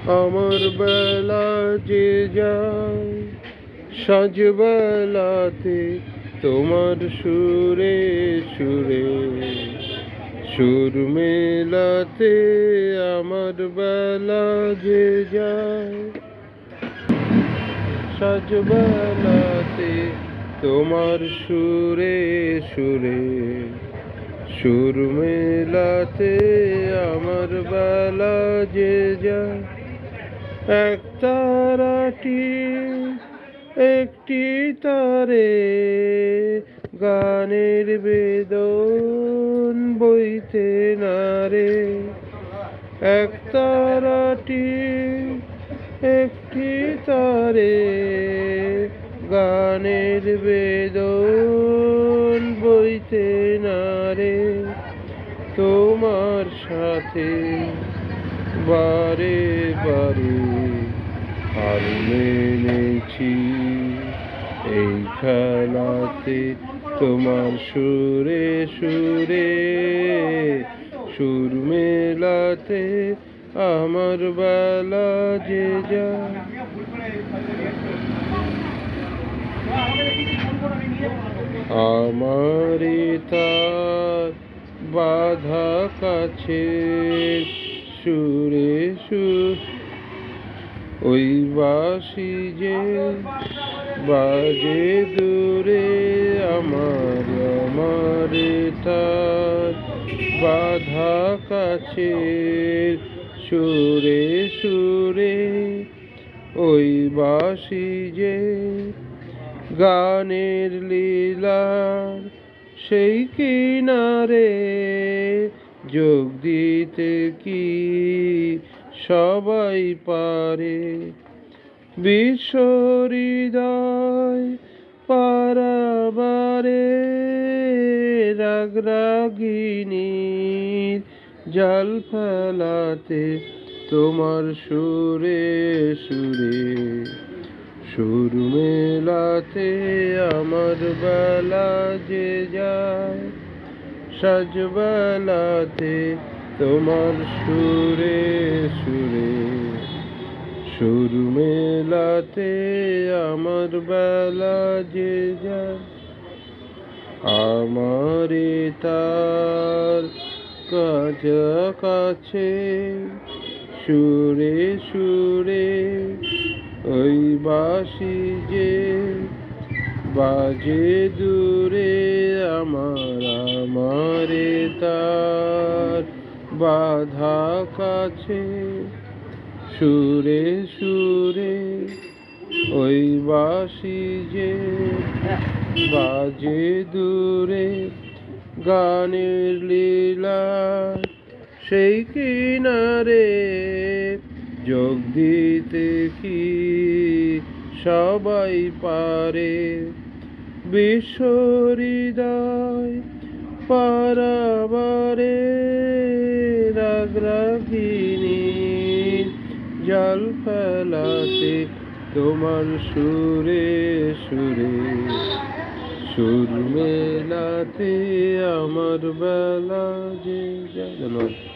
আমার বেলা যে যায় সাজবেলাতে তোমার সুরে সুরে সুর মেলাতে আমার বেলা যে যায় সাজবেলাতে তোমার সুরে সুরে সুর মেলাতে আমার বেলা যে যায় এক তারাটি একটি তারে গানের বেদন বইতে নারে এক তারাটি একটি তারে গানের বেদন বইতে নারে তোমার সাথে বারে বারে হার মেনেছি এই খেলাতে তোমার সুরে সুরে সুর মেলাতে আমার বেলা যে যায় আমারে তার বাধা কাছে সুরে সুর ওই বাঁশি যে বাজে দূরে আমার তার বাধা কাছে সুরে সুরে ওই বাঁশি যে গানের লীলার সেই কিনারে যোগ দিতে কি সবাই পারে বিশ্ব হৃদয় পারাবারে রাগরাগিনীর জাল ফেলাতে তোমার সুরে সুরে সুর মেলাতে আমার বেলা যে যায় সাজবেলাতে তোমার সুরে সুরে সুর মেলাতে আমার বেলা যে যায় আমারে তার কাছে সুরে সুরে ওই বাঁশি যে বাজে দূরে আমারে তার বাধা কাছে সুরে সুরে ওই বাঁশি যে বাজে দূরে গানের লীলা সেই কিনারে যোগ দিতে কি সবাই পারে বিশ্ব হৃদয় পারাবারে রাগরাগিনীর জাল ফেলাতে তোমার সুরে সুরে সুর মেলাতে আমার বেলা যে যায়। ধন্যবাদ।